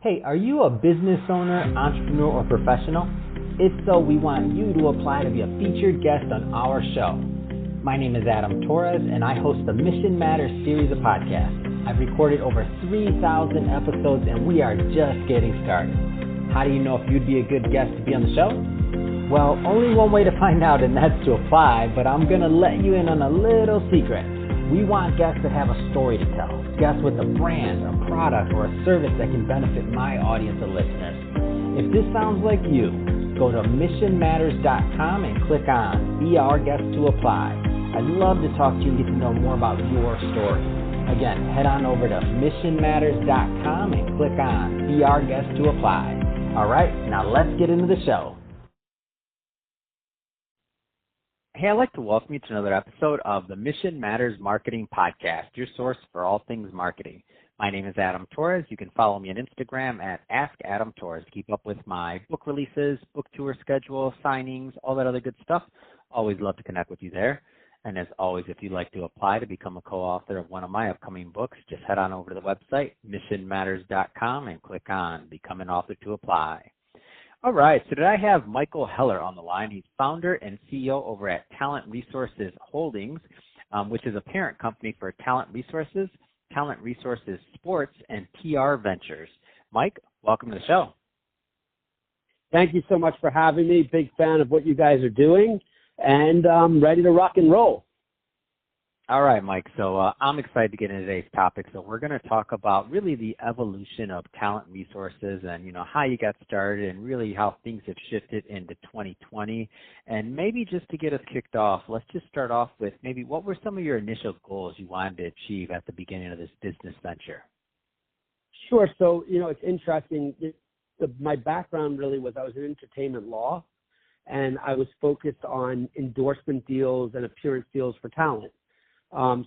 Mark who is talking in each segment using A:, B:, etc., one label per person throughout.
A: Hey, are you a business owner, entrepreneur, or professional? If so, we want you to apply to be a featured guest on our show. My name is Adam Torres, and I host the Mission Matters series of podcasts. I've recorded over 3,000 episodes, and we are just getting started. How do you know if you'd be a good guest to be on the show? Well, only one way to find out, and that's to apply, but I'm going to let you in on a little secret. We want guests that have a story to tell, guests with a brand, a product, or a service that can benefit my audience of listeners. If this sounds like you, go to missionmatters.com and click on Be Our Guest to apply. I'd love to talk to you and get to know more about your story. Again, head on over to missionmatters.com and click on Be Our Guest to apply. All right, now let's get into the show. Hey, I'd like to welcome you to another episode of the Mission Matters Marketing Podcast, your source for all things marketing. My name is Adam Torres. You can follow me on Instagram at AskAdamTorres. Keep up with my book releases, book tour schedule, signings, all that other good stuff. Always love to connect with you there. And as always, if you'd like to apply to become a co-author of one of my upcoming books, just head on over to the website, missionmatters.com, and click on Become an Author to apply. All right, so today I have Michael Heller on the line. He's founder and CEO over at Talent Resources Holdings, which is a parent company for Talent Resources Sports, and PR Ventures. Mike, welcome to the show.
B: Thank you so much for having me. Big fan of what you guys are doing, and I'm ready to rock and roll.
A: All right, Mike. So I'm excited to get into today's topic. So we're going to talk about really the evolution of talent resources and, how you got started and really how things have shifted into 2020. And maybe just to get us kicked off, let's just start off with maybe what were some of your initial goals you wanted to achieve at the beginning of this business venture?
B: Sure. So, it's interesting. My background really was I was in entertainment law, and I was focused on endorsement deals and appearance deals for talent.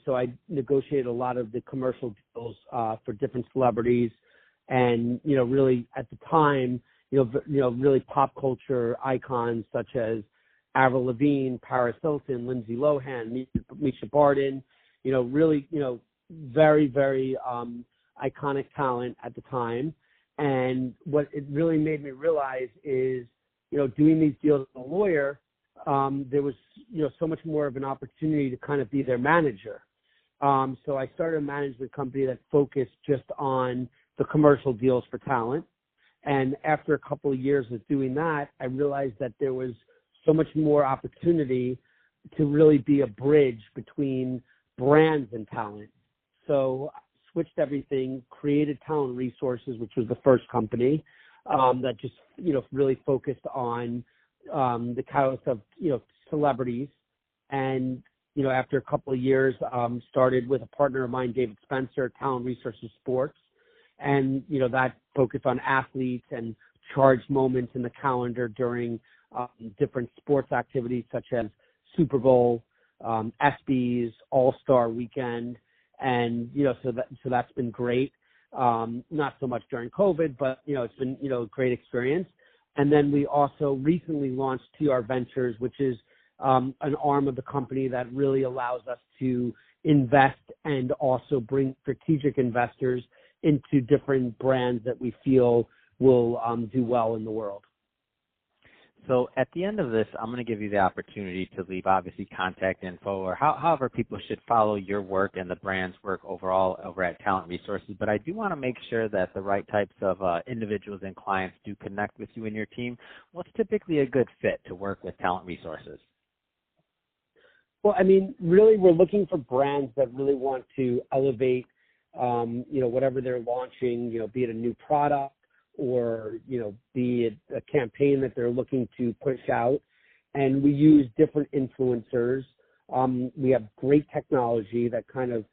B: So I negotiated a lot of the commercial deals for different celebrities, and really at the time, really pop culture icons such as Avril Lavigne, Paris Hilton, Lindsay Lohan, Misha Barton, really very very iconic talent at the time. And what it really made me realize is doing these deals as a lawyer, there was, so much more of an opportunity to kind of be their manager. So I started a management company that focused just on the commercial deals for talent. And after a couple of years of doing that, I realized that there was so much more opportunity to really be a bridge between brands and talent. So I switched everything, created Talent Resources, which was the first company that just, really focused on the kind of, celebrities. And, after a couple of years, started with a partner of mine, David Spencer, Talent Resources Sports. And, that focused on athletes and charged moments in the calendar during different sports activities such as Super Bowl, ESPYs, All-Star Weekend. And, so that's been great. Not so much during COVID, but, it's been, a great experience. And then we also recently launched TR Ventures, which is an arm of the company that really allows us to invest and also bring strategic investors into different brands that we feel will do well in the world.
A: So at the end of this, I'm going to give you the opportunity to leave, obviously, contact info or however people should follow your work and the brand's work overall over at Talent Resources. But I do want to make sure that the right types of individuals and clients do connect with you and your team. What's typically a good fit to work with Talent Resources?
B: Well, really, we're looking for brands that really want to elevate, whatever they're launching, be it a new product, or, be it a campaign that they're looking to push out. And we use different influencers. We have great technology that kind of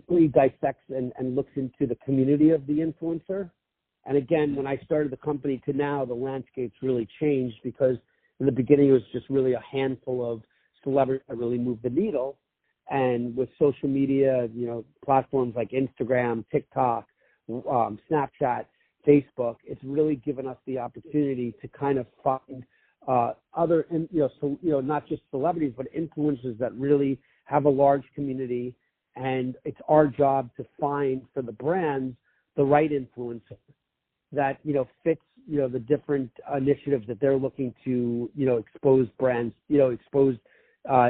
B: really dissects and looks into the community of the influencer. And again, when I started the company to now, the landscape's really changed, because in the beginning, it was just really a handful of celebrities that really moved the needle. And with social media, platforms like Instagram, TikTok, Snapchat, Facebook, it's really given us the opportunity to kind of find other, not just celebrities, but influencers that really have a large community. And it's our job to find for the brands the right influencer that, fits, the different initiatives that they're looking to, expose brands, expose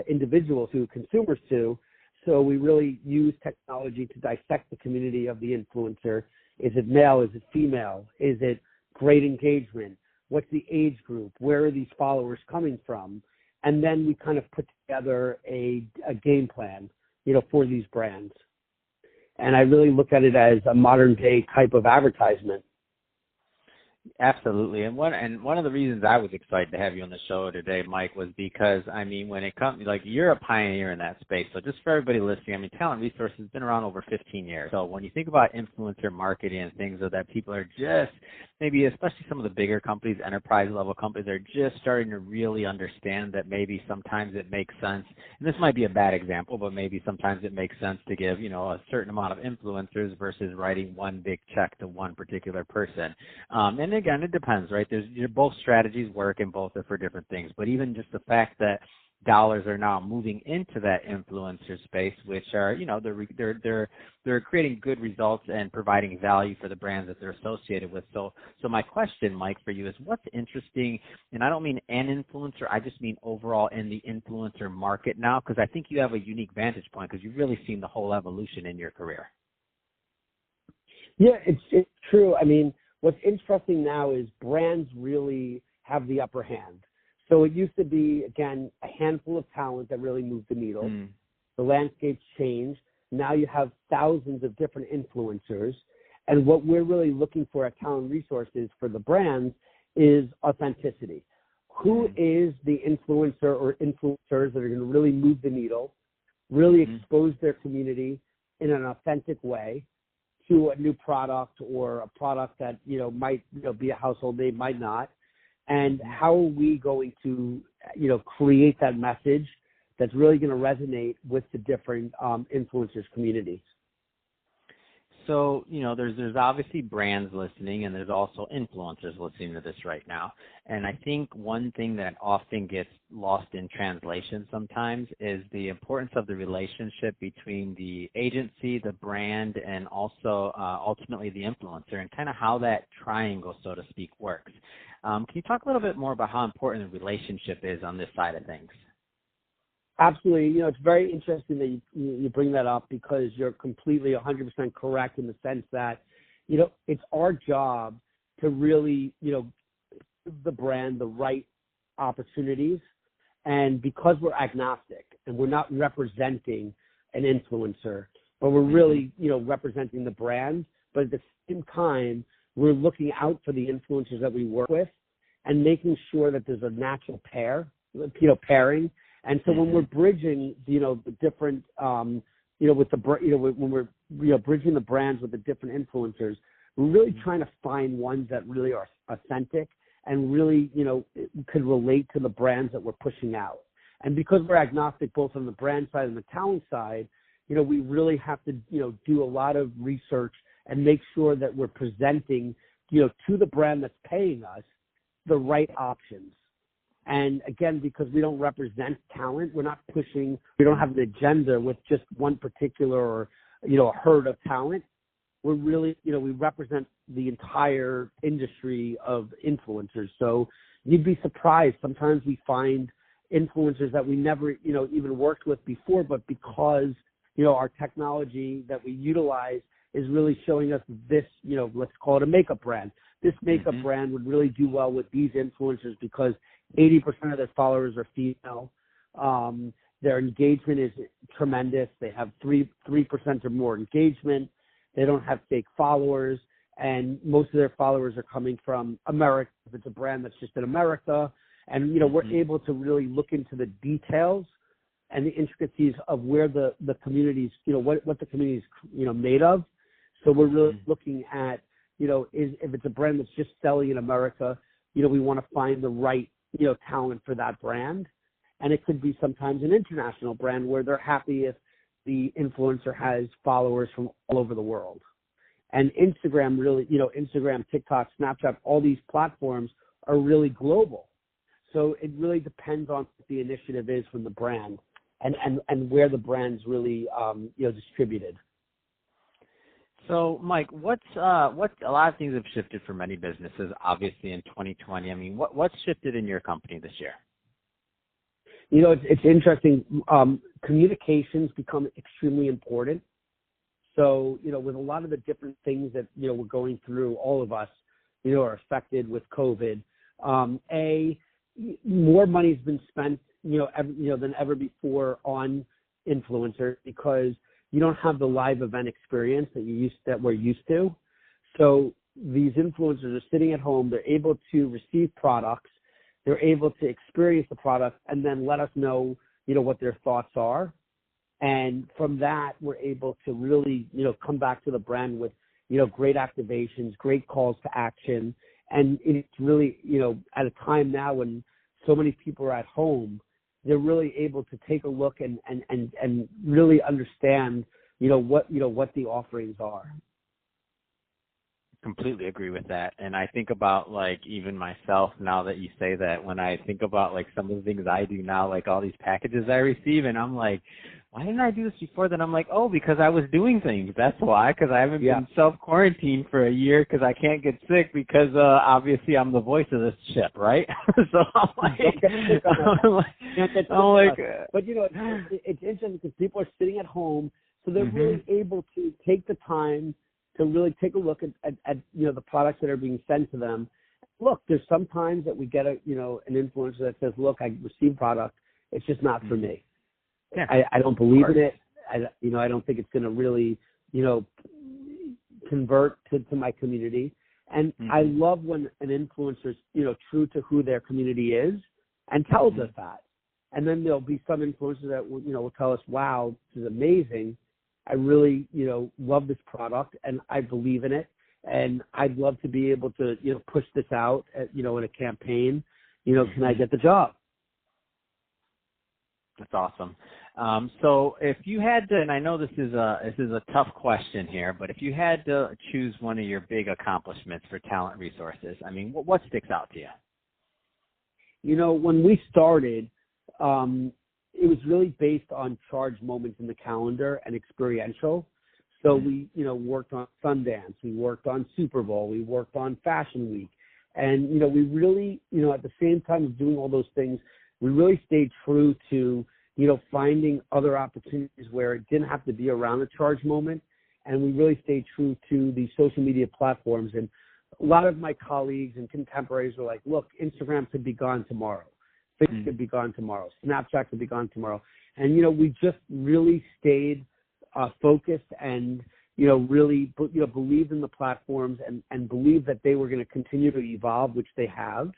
B: individuals who consumers to. So we really use technology to dissect the community of the influencer. Is it male? Is it female? Is it great engagement? What's the age group? Where are these followers coming from? And then we kind of put together a game plan, for these brands. And I really look at it as a modern day type of advertisement.
A: Absolutely. And one of the reasons I was excited to have you on the show today, Mike, was because, when it comes, like, you're a pioneer in that space. So just for everybody listening, Talent Resources has been around over 15 years. So when you think about influencer marketing and things that people are just, maybe especially some of the bigger companies, enterprise level companies, are just starting to really understand that maybe sometimes it makes sense. And this might be a bad example, but maybe sometimes it makes sense to give, a certain amount of influencers versus writing one big check to one particular person. And again, it depends, right? Both strategies work and both are for different things. But even just the fact that dollars are now moving into that influencer space, which are, they're creating good results and providing value for the brands that they're associated with. So my question, Mike, for you is, what's interesting, and I don't mean an influencer, I just mean overall in the influencer market now, because I think you have a unique vantage point because you've really seen the whole evolution in your career.
B: Yeah, it's true. What's interesting now is brands really have the upper hand. So it used to be, again, a handful of talent that really moved the needle. Mm. The landscape's changed. Now you have thousands of different influencers. And what we're really looking for at Talent Resources for the brands is authenticity. Who is the influencer or influencers that are going to really move the needle, really expose their community in an authentic way to a new product or a product that, might, be a household name, might not. And how are we going to, create that message that's really going to resonate with the different influencers communities?
A: So, there's obviously brands listening, and there's also influencers listening to this right now. And I think one thing that often gets lost in translation sometimes is the importance of the relationship between the agency, the brand, and also ultimately the influencer, and kind of how that triangle, so to speak, works. Can you talk a little bit more about how important the relationship is on this side of things?
B: Absolutely. It's very interesting that you bring that up, because you're completely 100% correct in the sense that, it's our job to really, give the brand the right opportunities. And because we're agnostic and we're not representing an influencer, but we're really, representing the brand, but at the same time, we're looking out for the influencers that we work with and making sure that there's a natural pairing. And so when we're bridging, the different, with when we're, bridging the brands with the different influencers, we're really trying to find ones that really are authentic and really, could relate to the brands that we're pushing out. And because we're agnostic, both on the brand side and the talent side, we really have to, do a lot of research and make sure that we're presenting, to the brand that's paying us the right options. And again, because we don't represent talent, we don't have an agenda with just one particular or, a herd of talent. We're really, we represent the entire industry of influencers. So you'd be surprised. Sometimes we find influencers that we never, even worked with before, but because, our technology that we utilize is really showing us this, let's call it a makeup brand. This makeup brand would really do well with these influencers because 80% of their followers are female. Their engagement is tremendous. They have 3% or more engagement. They don't have fake followers. And most of their followers are coming from America. If it's a brand that's just in America. And, we're able to really look into the details and the intricacies of where the community's, what the community is, made of. So we're really looking at, if it's a brand that's just selling in America, we want to find the right, talent for that brand. And it could be sometimes an international brand where they're happy if the influencer has followers from all over the world. And Instagram really, Instagram, TikTok, Snapchat, all these platforms are really global. So it really depends on what the initiative is from the brand and where the brand's really, distributed.
A: So, Mike, what a lot of things have shifted for many businesses, obviously in 2020. I mean, what's shifted in your company this year?
B: You know, it's interesting. Communications become extremely important. So, you know, with a lot of the different things that, you know, we're going through, all of us, you know, are affected with COVID. More money's been spent, than ever before on influencers because you don't have the live event experience that we're used to. So these influencers are sitting at home. They're able to receive products. They're able to experience the product and then let us know, you know, what their thoughts are. And from that, we're able to really, you know, come back to the brand with, you know, great activations, great calls to action. And it's really, you know, at a time now when so many people are at home, they're really able to take a look and really understand, what the offerings are.
A: Completely agree with that. And I think about, like, even myself, now that you say that, when I think about, like, some of the things I do now, like all these packages I receive, and I'm like, why didn't I do this before? Then I'm like, oh, because I was doing things. That's why, because I haven't been self-quarantined for a year because I can't get sick because obviously I'm the voice of this ship, right? So I'm like,
B: but, you know, it's interesting because people are sitting at home, so they're really able to take the time to really take a look at the products that are being sent to them. Look, there's sometimes that we get an influencer that says, look, I received product. It's just not for me.
A: Yeah.
B: I don't believe in it. I don't think it's going to really, convert to my community. And I love when an influencer is, true to who their community is and tells us that. And then there'll be some influencers that will tell us, wow, this is amazing. I really, love this product and I believe in it. And I'd love to be able to, push this out, in a campaign. Can I get the job?
A: That's awesome. So if you had to, and I know this is a tough question here, but if you had to choose one of your big accomplishments for talent resources, I mean, what sticks out to you?
B: When we started, it was really based on charged moments in the calendar and experiential. So we, worked on Sundance, we worked on Super Bowl, we worked on Fashion Week. And, we really, at the same time of doing all those things, we really stayed true to, finding other opportunities where it didn't have to be around a charged moment. And we really stayed true to the social media platforms. And a lot of my colleagues and contemporaries were like, look, Instagram could be gone tomorrow. Facebook could be gone tomorrow. Snapchat could be gone tomorrow. And, we just really stayed focused and, really, believed in the platforms and believed that they were going to continue to evolve, which they have.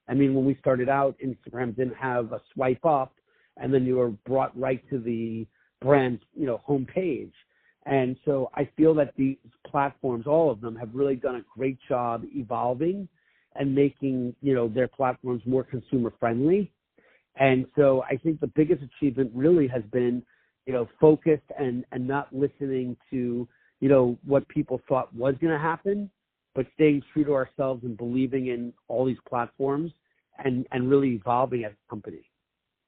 B: I mean, when we started out, Instagram didn't have a swipe up and then you were brought right to the brand's, homepage. And so I feel that these platforms, all of them, have really done a great job evolving and making, their platforms more consumer friendly. And so I think the biggest achievement really has been, focused and not listening to, what people thought was going to happen, but staying true to ourselves and believing in all these platforms and really evolving as a company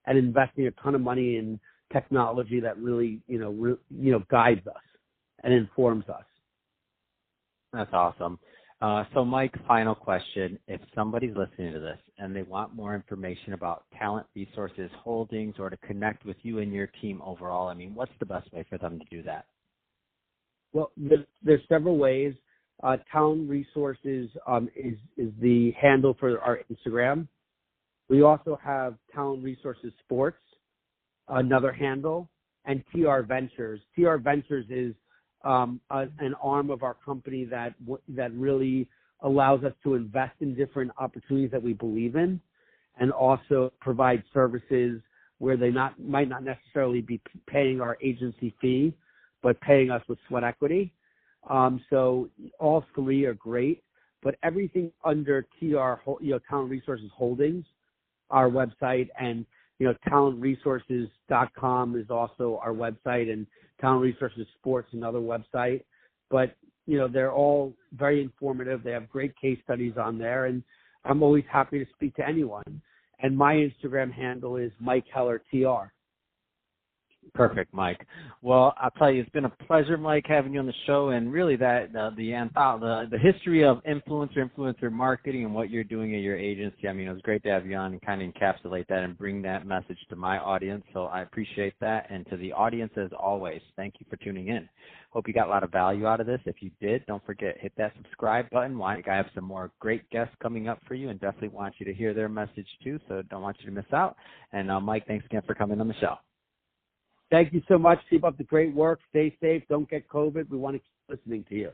B: and investing a ton of money in technology that really, guides us and informs us.
A: That's awesome. So Mike, final question. If somebody's listening to this and they want more information about Talent Resources Holdings or to connect with you and your team overall, I mean, what's the best way for them to do that? Well,
B: there's several ways. Talent Resources is the handle for our Instagram. We also have Talent Resources Sports, another handle, and TR Ventures. TR Ventures is an arm of our company that really allows us to invest in different opportunities that we believe in, and also provide services where they might not necessarily be paying our agency fee, but paying us with sweat equity. So all three are great, but everything under TR, Talent Resources Holdings, our website, and talentresources.com is also our website, and Talent Resources Sports, another website. But, they're all very informative. They have great case studies on there, and I'm always happy to speak to anyone. And my Instagram handle is Mike Heller TR.
A: Perfect, Mike. Well, I'll tell you, it's been a pleasure, Mike, having you on the show, and really that the history of influencer marketing and what you're doing at your agency. I mean, it was great to have you on and kind of encapsulate that and bring that message to my audience. So I appreciate that, and to the audience as always, thank you for tuning in. Hope you got a lot of value out of this. If you did, don't forget, hit that subscribe button. I have some more great guests coming up for you, and definitely want you to hear their message too. So don't want you to miss out. And Mike, thanks again for coming on the show.
B: Thank you so much. Keep up the great work. Stay safe. Don't get COVID. We want to keep listening to you.